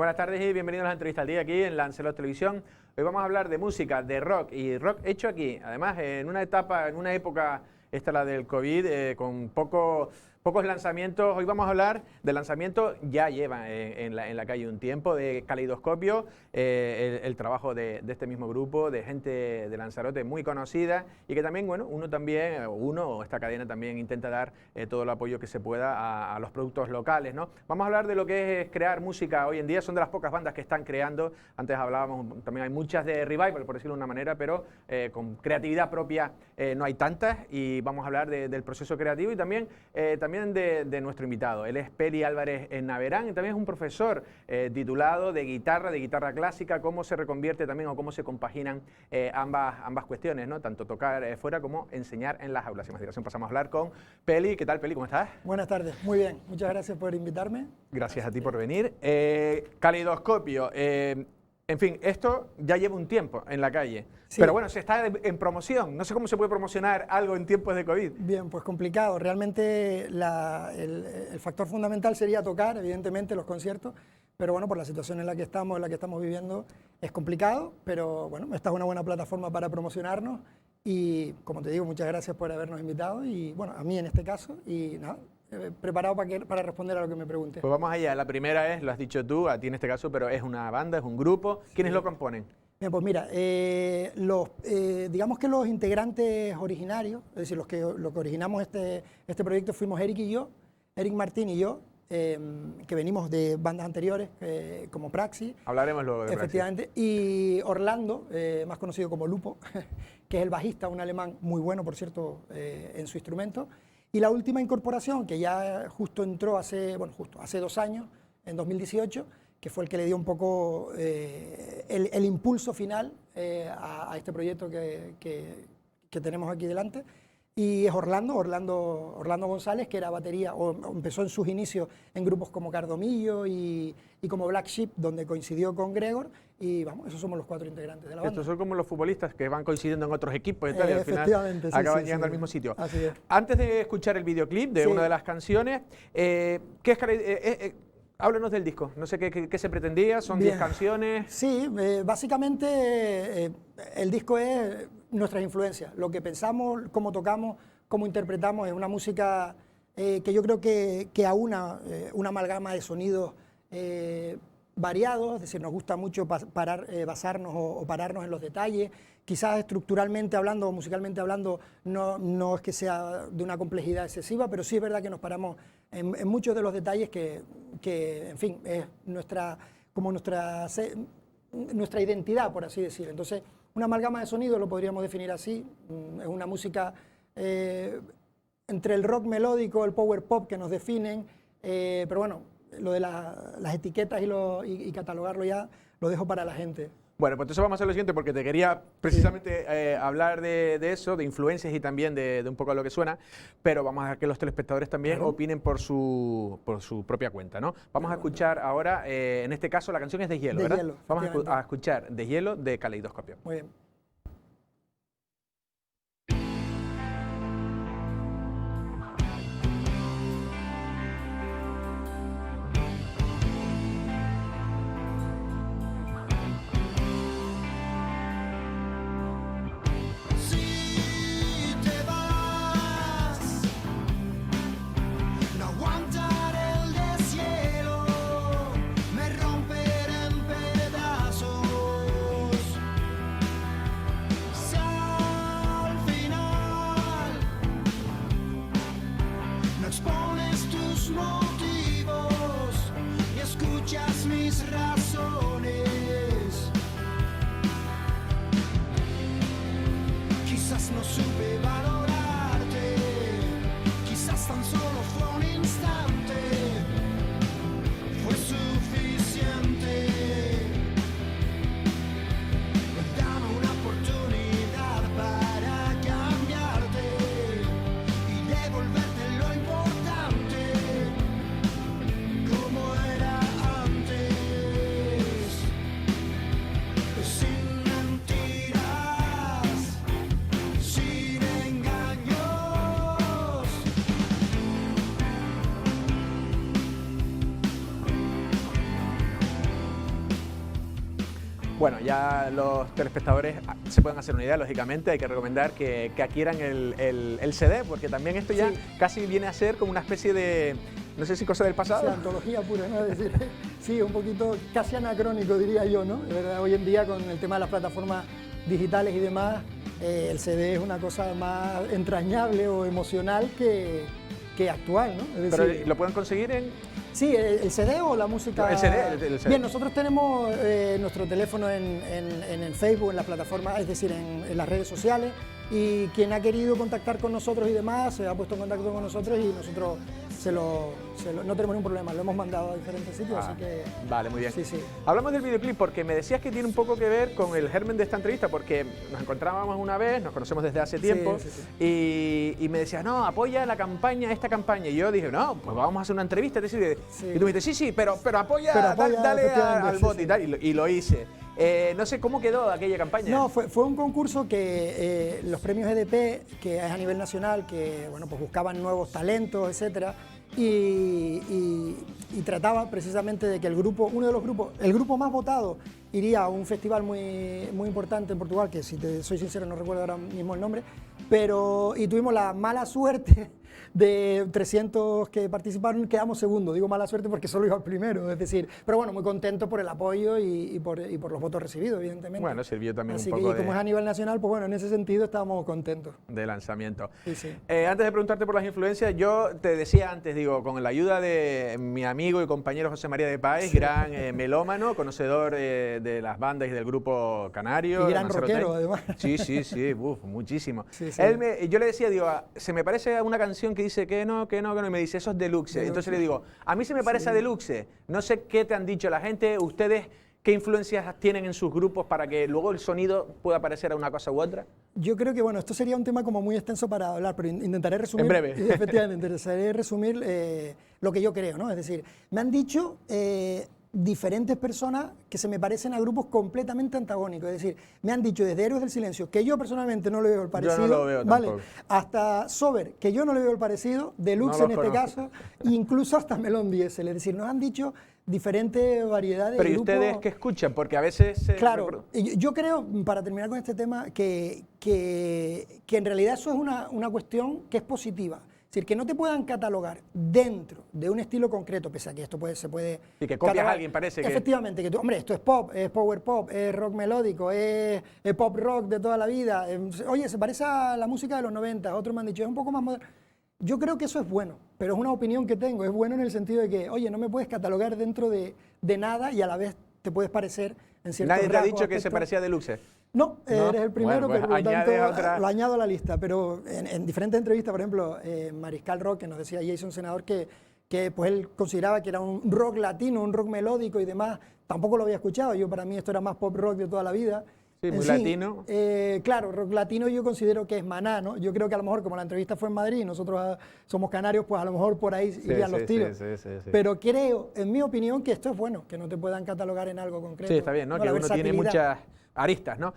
Buenas tardes y bienvenidos a la entrevista al día aquí en Lancelot Televisión. Hoy vamos a hablar de música, de rock y rock hecho aquí. Además, en una época, esta la del COVID, con pocos lanzamientos. Hoy vamos a hablar de lanzamientos, ya llevan en la calle un tiempo, de Kaleidoscopio, el trabajo de este mismo grupo, de gente de Lanzarote muy conocida y que también, bueno, esta cadena también intenta dar todo el apoyo que se pueda a los productos locales, ¿no? Vamos a hablar de lo que es crear música hoy en día. Son de las pocas bandas que están creando. Antes hablábamos, también hay muchas de revival, por decirlo de una manera, pero con creatividad propia no hay tantas, y vamos a hablar del proceso creativo y también de nuestro invitado. Él es Peli Álvarez Naverán y también es un profesor titulado de guitarra clásica, cómo se reconvierte también o cómo se compaginan ambas cuestiones, ¿no? Tanto tocar fuera como enseñar en las aulas. Sin más dilación pasamos a hablar con Peli. ¿Qué tal, Peli? ¿Cómo estás? Buenas tardes, muy bien. Muchas gracias por invitarme. Gracias a ti por venir. Kaleidoscopio. En fin, esto ya lleva un tiempo en la calle, sí. Pero bueno, se está en promoción. No sé cómo se puede promocionar algo en tiempos de COVID. Bien, pues complicado. Realmente el factor fundamental sería tocar, evidentemente, los conciertos, pero bueno, por la situación en la que estamos viviendo, es complicado, pero bueno, esta es una buena plataforma para promocionarnos y, como te digo, muchas gracias por habernos invitado y, bueno, a mí en este caso, y nada, preparado para responder a lo que me preguntes. Pues vamos allá. La primera es, lo has dicho tú, a ti en este caso, pero es una banda, es un grupo. ¿Quiénes lo componen? Bien, pues mira, digamos que los integrantes originarios, es decir, los que originamos este proyecto fuimos Eric y yo, Eric Martín y yo, que venimos de bandas anteriores, como Praxis. Hablaremos luego de efectivamente, Praxis. Y Orlando, más conocido como Lupo, que es el bajista, un alemán muy bueno, por cierto, en su instrumento. Y la última incorporación, que ya justo entró hace 2 años, en 2018, que fue el que le dio un poco el impulso final a este proyecto que tenemos aquí delante. Y es Orlando González, que era batería, o empezó en sus inicios en grupos como Cardomillo y como Black Sheep, donde coincidió con Gregor, y vamos, esos somos los 4 integrantes de la banda. Estos son como los futbolistas que van coincidiendo en otros equipos y tal, y al final acaban llegando al mismo sitio. Así es. Antes de escuchar el videoclip de una de las canciones, háblanos del disco. No sé qué se pretendía, son 10 canciones. Sí, básicamente el disco es nuestras influencias, lo que pensamos, cómo tocamos, cómo interpretamos. Es una música que yo creo que aúna una amalgama de sonidos variados, es decir, nos gusta mucho basarnos o pararnos en los detalles. Quizás estructuralmente hablando o musicalmente hablando no es que sea de una complejidad excesiva, pero sí es verdad que nos paramos en muchos de los detalles que en fin, es nuestra identidad, por así decir. Entonces, una amalgama de sonidos lo podríamos definir así. Es una música entre el rock melódico, el power pop que nos definen, pero bueno, lo de las etiquetas y catalogarlo ya lo dejo para la gente. Bueno, pues entonces vamos a hacer lo siguiente, porque te quería precisamente hablar de eso, de influencias y también de un poco lo que suena, pero vamos a dejar que los telespectadores también opinen por su propia cuenta, ¿no? Vamos a escuchar ahora, en este caso la canción es de Hielo, ¿verdad? Hielo, vamos a escuchar de Hielo de Kaleidoscopio. Muy bien. Sin Bueno, ya los telespectadores se pueden hacer una idea, lógicamente, hay que recomendar que adquieran el CD, porque también esto ya casi viene a ser como una especie de, no sé si cosa del pasado. Sí, antología pura, ¿no? Es decir, sí, un poquito casi anacrónico, diría yo, ¿no? De verdad, hoy en día con el tema de las plataformas digitales y demás, el CD es una cosa más entrañable o emocional que actual, ¿no? Es decir, ¿Pero lo pueden conseguir en...? Sí, el CD o la música... El CD. Bien, nosotros tenemos nuestro teléfono en el Facebook, en la plataforma, es decir, en las redes sociales, y quien ha querido contactar con nosotros y demás se ha puesto en contacto con nosotros y nosotros no tenemos ningún problema, lo hemos mandado a diferentes sitios, así que... Vale, muy bien. Sí, sí. Hablamos del videoclip porque me decías que tiene un poco que ver con el germen de esta entrevista, porque nos encontrábamos una vez, nos conocemos desde hace tiempo, y me decías, no, apoya la campaña, esta campaña, y yo dije, no, pues vamos a hacer una entrevista, y tú me dices, sí, pero apoya, dale al bote y tal, y lo hice. No sé cómo quedó aquella campaña. No, fue un concurso que los premios EDP, que es a nivel nacional, que bueno, pues buscaban nuevos talentos, etcétera, y trataba precisamente de que el grupo más votado iría a un festival muy importante en Portugal, que si te soy sincero no recuerdo ahora mismo el nombre, y tuvimos la mala suerte de 300 que participaron, quedamos segundo. Digo mala suerte porque solo iba el primero, es decir, pero bueno, muy contento por el apoyo y por los votos recibidos, evidentemente. Bueno, sirvió también así un poco que, como es a nivel nacional, pues bueno, en ese sentido estábamos contentos. De lanzamiento. Sí, sí. Antes de preguntarte por las influencias, yo te decía antes, digo, con la ayuda de mi amigo y compañero José María de Páez, gran melómano, conocedor de las bandas y del grupo canario. Y gran rockero, además. Sí, muchísimo. Sí, sí. Yo le decía, digo, se me parece a una canción que dice que no, y me dice, eso es Deluxe. Entonces le digo, a mí se me parece a Deluxe. No sé qué te han dicho la gente, ustedes, qué influencias tienen en sus grupos para que luego el sonido pueda parecer a una cosa u otra. Yo creo que, bueno, esto sería un tema como muy extenso para hablar, pero intentaré resumir. En breve. Efectivamente, intentaré resumir lo que yo creo, ¿no? Es decir, me han dicho diferentes personas que se me parecen a grupos completamente antagónicos. Es decir, me han dicho desde Héroes del Silencio, que yo personalmente no le veo el parecido, yo no lo veo ¿vale? tampoco. Hasta Sober, que yo no le veo el parecido, Deluxe No en este caso, incluso hasta Melón Diesel. Es decir, nos han dicho diferentes variedades Pero de ¿y grupos. ustedes qué escuchan? Porque a veces... Claro, yo creo, para terminar con este tema, que en realidad eso es una cuestión que es positiva. Es decir, que no te puedan catalogar dentro de un estilo concreto, pese a que esto se puede... Y que copias a alguien, parece que... Efectivamente, que tú, hombre, esto es pop, es power pop, es rock melódico, es pop rock de toda la vida. Oye, se parece a la música de los 90, otros me han dicho, es un poco más moderno. Yo creo que eso es bueno, pero es una opinión que tengo. Es bueno en el sentido de que, oye, no me puedes catalogar dentro de nada y a la vez te puedes parecer en ciertos ¿Nadie te ha dicho que aspectos. se parecía a Deluxe? No, eres el primero, bueno, pues pero por lo tanto otra... lo añado a la lista. Pero en diferentes entrevistas, por ejemplo, Mariscal Rock, que nos decía Jason Senador que pues él consideraba que era un rock latino, un rock melódico y demás, tampoco lo había escuchado. Yo, para mí esto era más pop rock de toda la vida. Sí, muy latino. Claro, rock latino yo considero que es Maná, ¿no? Yo creo que a lo mejor, como la entrevista fue en Madrid y nosotros somos canarios, pues a lo mejor por ahí irían los tiros. Sí. Pero creo, en mi opinión, que esto es bueno, que no te puedan catalogar en algo concreto. Sí, está bien, ¿no? Que uno tiene muchas aristas, ¿no?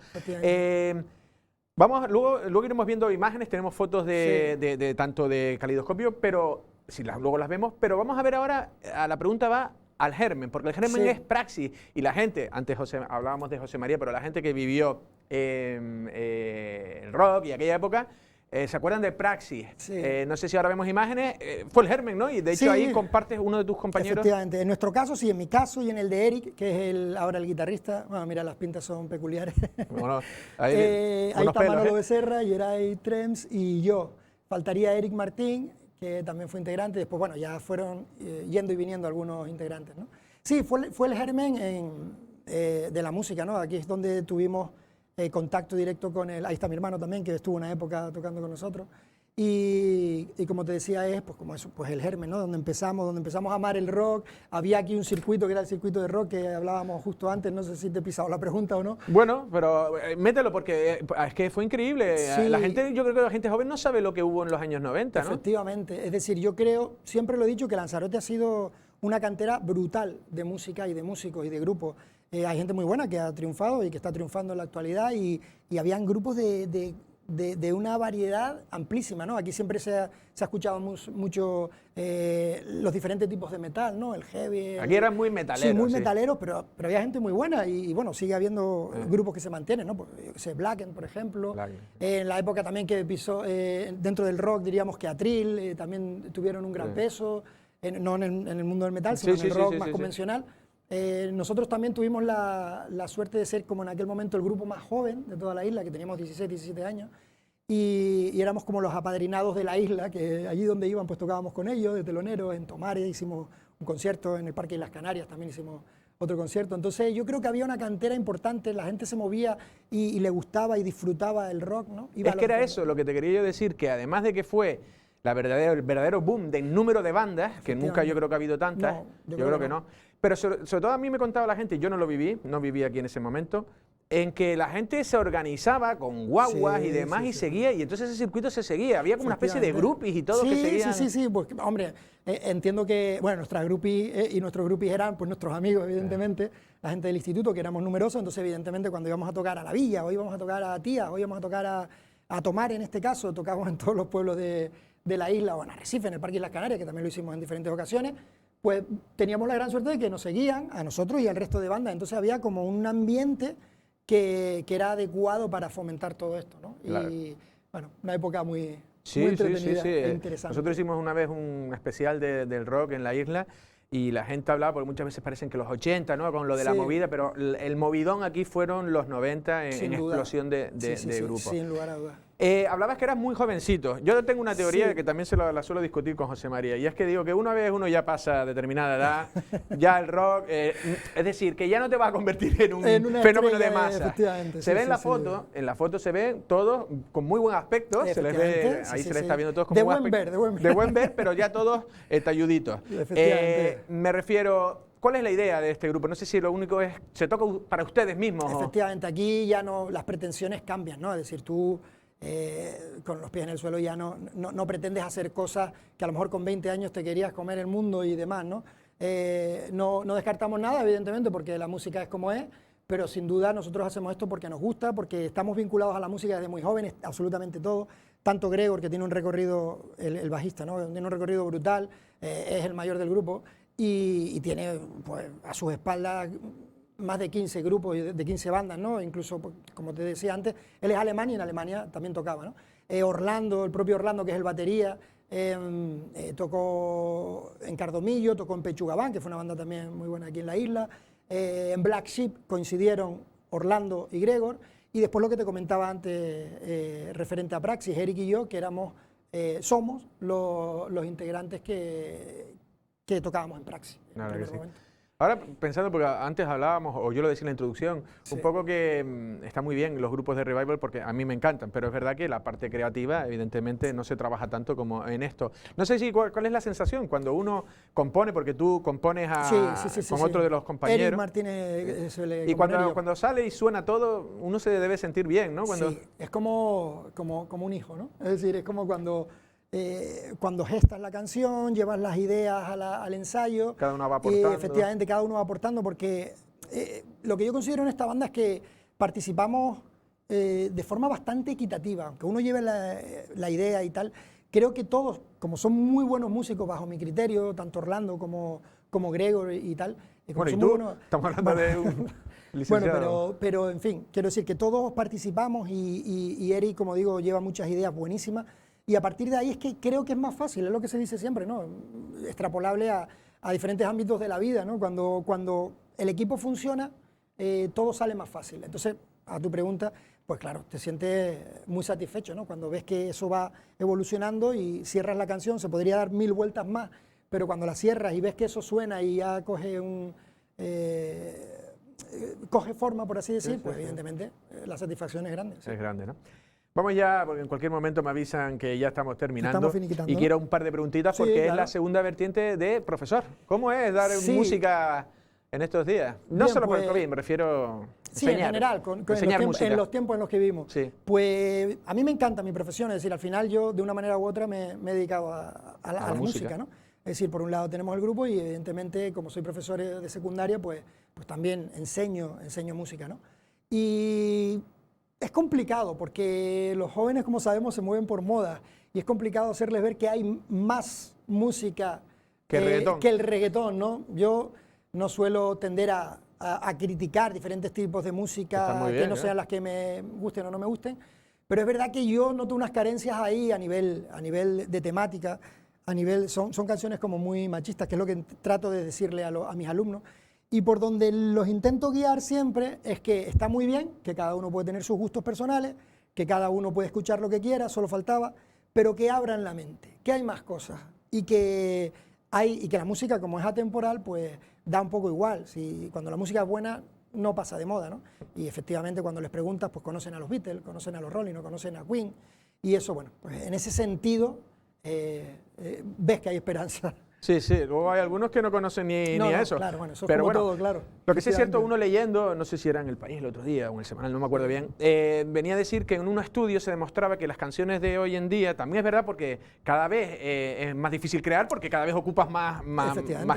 Luego iremos viendo imágenes, tenemos fotos de tanto de Calidoscopio, pero si luego las vemos, pero vamos a ver ahora, la pregunta va al germen, porque el germen es praxis, y la gente, antes hablábamos de José María, pero la gente que vivió el rock y aquella época, ¿se acuerdan de Praxis? Sí. No sé si ahora vemos imágenes, fue el germen, ¿no? Y de hecho ahí compartes uno de tus compañeros. Efectivamente, en nuestro caso, sí, en mi caso y en el de Eric, que es ahora el guitarrista. Bueno, mira, las pintas son peculiares. Bueno, ahí está pelos, Manolo Becerra, Yeray Trems y yo. Faltaría Eric Martín, que también fue integrante. Después, bueno, ya fueron yendo y viniendo algunos integrantes, ¿no? Sí, fue el germen de la música, ¿no? Aquí es donde tuvimos contacto directo con él. Ahí está mi hermano también, que estuvo una época tocando con nosotros. Y como te decía, es pues, como eso, pues el germen, ¿no? Donde empezamos a amar el rock. Había aquí un circuito que era el circuito de rock que hablábamos justo antes, no sé si te he pisado la pregunta o no. Bueno, pero mételo porque es que fue increíble. Sí. Yo creo que la gente joven no sabe lo que hubo en los años 90, ¿no? Efectivamente, es decir, yo creo, siempre lo he dicho, que Lanzarote ha sido una cantera brutal de música y de músicos y de grupos. Hay gente muy buena que ha triunfado y que está triunfando en la actualidad y habían grupos de de una variedad amplísima, ¿no? Aquí siempre se ha escuchado mucho los diferentes tipos de metal, ¿no? El heavy. Aquí eran muy metaleros. Sí, muy metaleros, pero había gente muy buena y bueno, sigue habiendo grupos que se mantienen, ¿no? Pues, yo qué sé, Blacken, por ejemplo. En la época también que pisó, dentro del rock diríamos que Atril también tuvieron un gran peso, no en el mundo del metal, sino en el rock más convencional. Nosotros también tuvimos la suerte de ser, como en aquel momento, el grupo más joven de toda la isla, que teníamos 16, 17 años, y éramos como los apadrinados de la isla, que allí donde iban pues tocábamos con ellos, de teloneros. En Tomares hicimos un concierto, en el Parque de las Canarias también hicimos otro concierto. Entonces yo creo que había una cantera importante, la gente se movía y le gustaba y disfrutaba el rock, ¿no? Es que era eso lo que te quería yo decir, que además de que fue el verdadero boom del número de bandas, que nunca yo creo que ha habido tantas, no, yo creo que no. Pero sobre todo a mí me contaba la gente, yo no lo viví, no vivía aquí en ese momento, en que la gente se organizaba con guaguas y demás y seguía, y entonces ese circuito se seguía, había como una especie de groupies y todo que seguían. Sí, pues hombre, entiendo que, bueno, nuestras groupies y nuestros groupies eran pues nuestros amigos, evidentemente, la gente del instituto, que éramos numerosos, entonces evidentemente cuando íbamos a tocar a La Villa, o íbamos a tocar a Tía, o íbamos a tocar a Tomar, en este caso, tocábamos en todos los pueblos de la isla, o en Arrecife, en el Parque de las Canarias, que también lo hicimos en diferentes ocasiones, pues teníamos la gran suerte de que nos seguían a nosotros y al resto de bandas, entonces había como un ambiente que era adecuado para fomentar todo esto, ¿no? Claro. Y bueno, una época muy entretenida e interesante. Nosotros hicimos una vez un especial del rock en la isla y la gente hablaba, porque muchas veces parecen que los 80, ¿no? Con lo de la movida, pero el movidón aquí fueron los 90 en explosión de grupos. Sin lugar a dudas. Hablabas que eras muy jovencito. Yo tengo una teoría que también la suelo discutir con José María, y es que digo que una vez uno ya pasa determinada edad, ya el rock, es decir, que ya no te va a convertir en un fenómeno de masa. Se ve en la foto se ven todos con muy buen aspecto, se les ve, ahí se les está viendo todos con buen aspecto. De buen ver, pero ya todos talluditos. Me refiero... ¿Cuál es la idea de este grupo? No sé si lo único es, se toca para ustedes mismos. Efectivamente, aquí ya no, las pretensiones cambian, ¿no? Es decir, tú con los pies en el suelo ya no pretendes hacer cosas que a lo mejor con 20 años te querías comer el mundo y demás, ¿no? No descartamos nada, evidentemente, porque la música es como es, pero sin duda nosotros hacemos esto porque nos gusta, porque estamos vinculados a la música desde muy jóvenes, absolutamente todo. Tanto Gregor, que tiene un recorrido, el bajista, ¿no? Tiene un recorrido brutal, es el mayor del grupo, y tiene pues, a sus espaldas más de 15 grupos, de 15 bandas, ¿no? Incluso, pues, como te decía antes, él es alemán y en Alemania también tocaba, ¿no? Orlando, el propio Orlando, que es el batería, tocó en Cardomillo, tocó en Pechugabán, que fue una banda también muy buena aquí en la isla. En Black Sheep coincidieron Orlando y Gregor, y después lo que te comentaba antes referente a Praxis, Eric y yo, que somos los integrantes que tocábamos en Praxis. Claro que sí. Ahora, pensando, porque antes hablábamos, o yo lo decía en la introducción, un poco que está muy bien los grupos de revival, porque a mí me encantan, pero es verdad que la parte creativa, evidentemente, no se trabaja tanto como en esto. No sé si cuál es la sensación cuando uno compone, porque tú compones con otro de los compañeros. Eric Martínez y cuando sale y suena todo, uno se debe sentir bien, ¿no? Sí, es como un hijo, ¿no? Es decir, es como cuando gestas la canción, llevas las ideas al ensayo. Cada uno va aportando. Efectivamente, cada uno va aportando, porque lo que yo considero en esta banda es que participamos de forma bastante equitativa. Aunque uno lleve la idea y tal, creo que todos, como son muy buenos músicos bajo mi criterio, tanto Orlando como Gregor y tal. Bueno, ¿y tú? Estamos hablando de un licenciado. Bueno, pero en fin, quiero decir que todos participamos y Eric, como digo, lleva muchas ideas buenísimas. Y a partir de ahí es que creo que es más fácil, es lo que se dice siempre, ¿no? Extrapolable a diferentes ámbitos de la vida, ¿no? Cuando el equipo funciona, todo sale más fácil. Entonces, a tu pregunta, pues claro, te sientes muy satisfecho, ¿no? Cuando ves que eso va evolucionando y cierras la canción, se podría dar 1000 vueltas más, pero cuando la cierras y ves que eso suena y ya coge forma, por así decir, pues evidentemente la satisfacción es grande. Es grande, ¿no? Vamos ya, porque en cualquier momento me avisan que ya estamos terminando. Estamos finiquitando. Y quiero un par de preguntitas porque es la segunda vertiente de profesor. ¿Cómo es dar música en estos días? No bien, solo por el COVID, me refiero Sí, en general, en los tiempos en los que vivimos. Sí. Pues a mí me encanta mi profesión, es decir, al final yo de una manera u otra me he dedicado a la música, ¿no? Es decir, por un lado tenemos el grupo y evidentemente como soy profesor de secundaria, pues también enseño música, ¿no? Y Es complicado porque los jóvenes, como sabemos, se mueven por moda y es complicado hacerles ver que hay más música que el reggaetón, ¿no? Yo no suelo tender a criticar diferentes tipos de música bien, que no sean las que me gusten o no me gusten, pero es verdad que yo noto unas carencias ahí a nivel de temática, son canciones como muy machistas, que es lo que trato de decirle a mis alumnos. Y por donde los intento guiar siempre es que está muy bien, que cada uno puede tener sus gustos personales, que cada uno puede escuchar lo que quiera, solo faltaba, pero que abran la mente, que hay más cosas y que la música, como es atemporal, pues da un poco igual. Cuando la música es buena, no pasa de moda, ¿no? Y efectivamente cuando les preguntas, pues conocen a los Beatles, conocen a los Rolling, conocen a Queen, y eso, bueno, pues en ese sentido ves que hay esperanza. Sí, sí, luego hay algunos que no conocen ni eso. Claro, bueno, eso es pero como bueno, todo, claro. Lo que sí es cierto, uno leyendo, no sé si era en El País el otro día o en El Semanal, no me acuerdo bien, venía a decir que en un estudio se demostraba que las canciones de hoy en día, también es verdad porque cada vez es más difícil crear porque cada vez ocupas más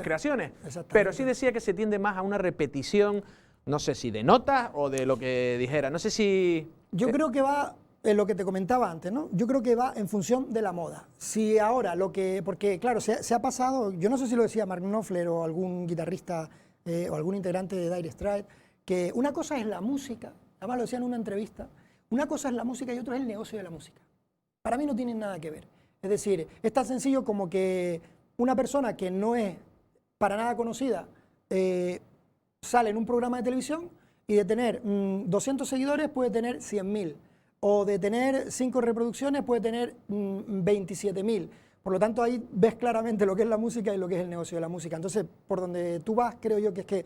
creaciones, pero sí decía que se tiende más a una repetición, no sé si de notas o de lo que dijera, no sé si... Yo creo que va... lo que te comentaba antes, ¿no? Yo creo que va en función de la moda. Si ahora porque claro, se ha pasado, yo no sé si lo decía Mark Knopfler o algún guitarrista o algún integrante de Dire Straits, que una cosa es la música, además lo decía en una entrevista, una cosa es la música y otra es el negocio de la música. Para mí no tienen nada que ver. Es decir, es tan sencillo como que una persona que no es para nada conocida sale en un programa de televisión y de tener 200 seguidores puede tener 100.000. O de tener 5 reproducciones puede tener 27.000. Por lo tanto, ahí ves claramente lo que es la música y lo que es el negocio de la música. Entonces, por donde tú vas, creo yo que es que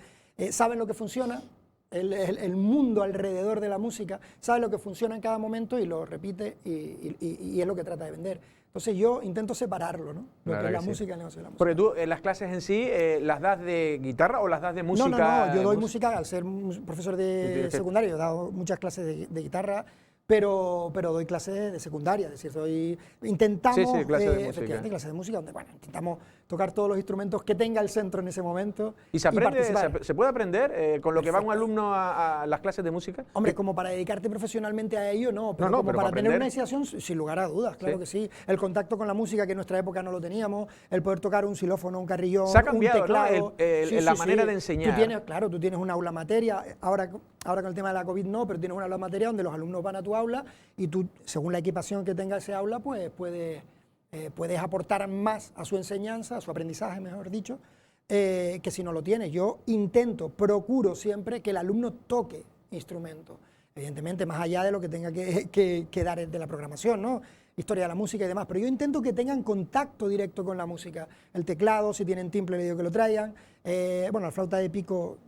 saben lo que funciona, el mundo alrededor de la música, sabe lo que funciona en cada momento y lo repite y es lo que trata de vender. Entonces yo intento separarlo, ¿no? Lo que es la música y el negocio de la música. Porque tú, las clases en sí, ¿las das de guitarra o las das de música? No, yo doy música al ser profesor de secundario, he dado muchas clases de guitarra, pero doy clases de secundaria, es decir, intentamos, efectivamente, clases de música, donde, bueno, intentamos tocar todos los instrumentos que tenga el centro en ese momento. ¿Y se aprende, se puede aprender con lo que va un alumno a las clases de música? Hombre, como para dedicarte profesionalmente a ello, no, pero como para tener una iniciación, sin lugar a dudas, claro que sí. El contacto con la música, que en nuestra época no lo teníamos, el poder tocar un xilófono, un carrillón, se ha cambiado, un teclado. ¿no? La manera de enseñar. Tú tienes un aula materia, ahora con el tema de la COVID no, pero tienes una aula materia donde los alumnos van a tu aula y tú, según la equipación que tenga ese aula, pues puedes aportar más a su enseñanza, a su aprendizaje, mejor dicho, que si no lo tienes. Yo procuro siempre que el alumno toque instrumentos, evidentemente más allá de lo que tenga que dar de la programación, ¿no? Historia de la música y demás, pero yo intento que tengan contacto directo con la música. El teclado, si tienen timple, le digo que lo traigan. Bueno, la flauta de pico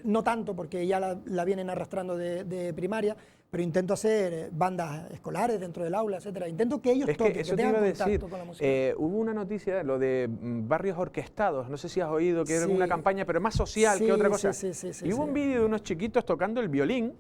no tanto, porque ya la vienen arrastrando de primaria, pero intento hacer bandas escolares dentro del aula, etcétera. Intento que ellos toquen, que tengan contacto con la música. Hubo una noticia, lo de barrios orquestados, no sé si has oído, que era una campaña, pero más social que otra cosa. Y hubo un vídeo de unos chiquitos tocando el violín,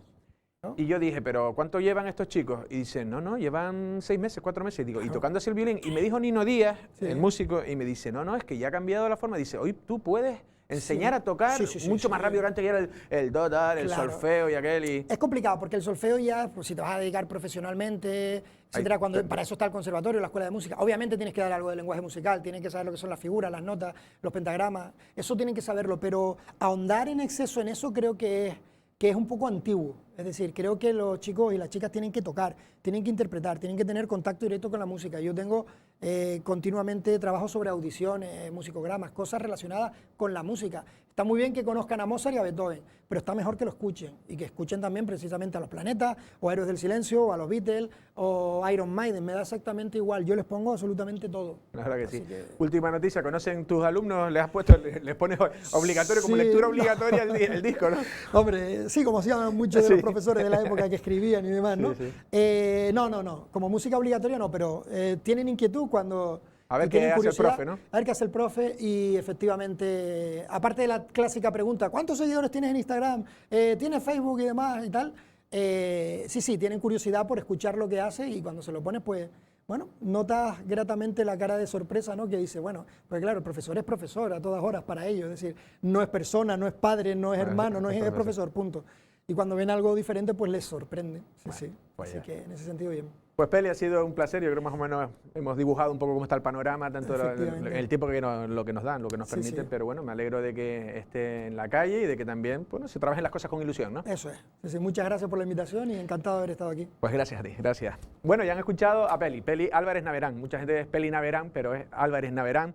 ¿no? Y yo dije, ¿pero cuánto llevan estos chicos? Y dicen, no, llevan 6 meses, 4 meses. Y digo, ¿y tocando así el violín? Y me dijo Nino Díaz, el músico, y me dice, no, es que ya ha cambiado la forma. Dice, hoy tú puedes enseñar a tocar mucho más rápido que antes, que era el do, el solfeo y aquel. Es complicado, porque el solfeo ya, pues, si te vas a dedicar profesionalmente, etcétera, para eso está el conservatorio, la escuela de música. Obviamente tienes que dar algo de lenguaje musical, tienes que saber lo que son las figuras, las notas, los pentagramas, eso tienen que saberlo, pero ahondar en exceso en eso creo que es un poco antiguo. Es decir, creo que los chicos y las chicas tienen que tocar, tienen que interpretar, tienen que tener contacto directo con la música. Yo tengo continuamente trabajo sobre audiciones, musicogramas, cosas relacionadas con la música. Está muy bien que conozcan a Mozart y a Beethoven, pero está mejor que lo escuchen y que escuchen también precisamente a Los Planetas, o a Héroes del Silencio, o a los Beatles, o Iron Maiden. Me da exactamente igual, yo les pongo absolutamente todo. La verdad que sí. Última noticia, ¿conocen tus alumnos? ¿Les pones obligatorio, como lectura obligatoria el disco, no? Hombre, sí, como hacían muchos de los profesores de la época que escribían y demás, ¿no? No, como música obligatoria no, pero tienen inquietud cuando... A ver qué hace el profe, ¿no? A ver qué hace el profe y efectivamente, aparte de la clásica pregunta, ¿cuántos seguidores tienes en Instagram? ¿Tienes Facebook y demás y tal? Sí, tienen curiosidad por escuchar lo que hace y cuando se lo pones, pues, bueno, notas gratamente la cara de sorpresa, ¿no? Que dice, bueno, pues claro, el profesor es profesor a todas horas para ellos, es decir, no es persona, no es padre, no es hermano, no es profesor, punto. y cuando ven algo diferente, pues les sorprende. Sí, Bueno, sí. pues Así ya. que en ese sentido, bien. Pues Peli, ha sido un placer. Yo creo más o menos hemos dibujado un poco cómo está el panorama, tanto Efectivamente. el tiempo que lo que nos dan, lo que nos Sí, permiten, sí. pero bueno, me alegro de que esté en la calle y de que también, bueno, se trabajen las cosas con ilusión, ¿no? Eso es. Sí, sí, muchas gracias por la invitación y encantado de haber estado aquí. Pues gracias a ti, gracias. Bueno, ya han escuchado a Peli Álvarez Naverán. Mucha gente es Peli Naverán, pero es Álvarez Naverán,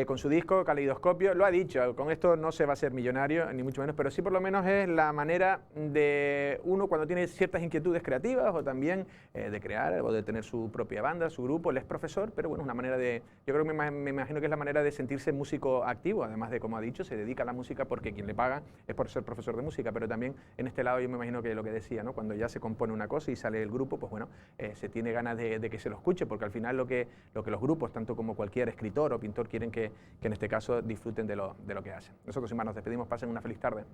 con su disco Caleidoscopio. Lo ha dicho, con esto no se va a ser millonario, ni mucho menos, pero sí por lo menos es la manera de uno cuando tiene ciertas inquietudes creativas o también de crear o de tener su propia banda, su grupo. Él es profesor, pero bueno, es una manera de, yo creo que me imagino que es la manera de sentirse músico activo, además de, como ha dicho, se dedica a la música porque quien le paga es por ser profesor de música, pero también en este lado yo me imagino que lo que decía, ¿no? Cuando ya se compone una cosa y sale el grupo, pues bueno, se tiene ganas de que se lo escuche, porque al final lo que los grupos, tanto como cualquier escritor o pintor, quieren que en este caso disfruten de lo que hacen. Nosotros sin más nos despedimos, pasen una feliz tarde.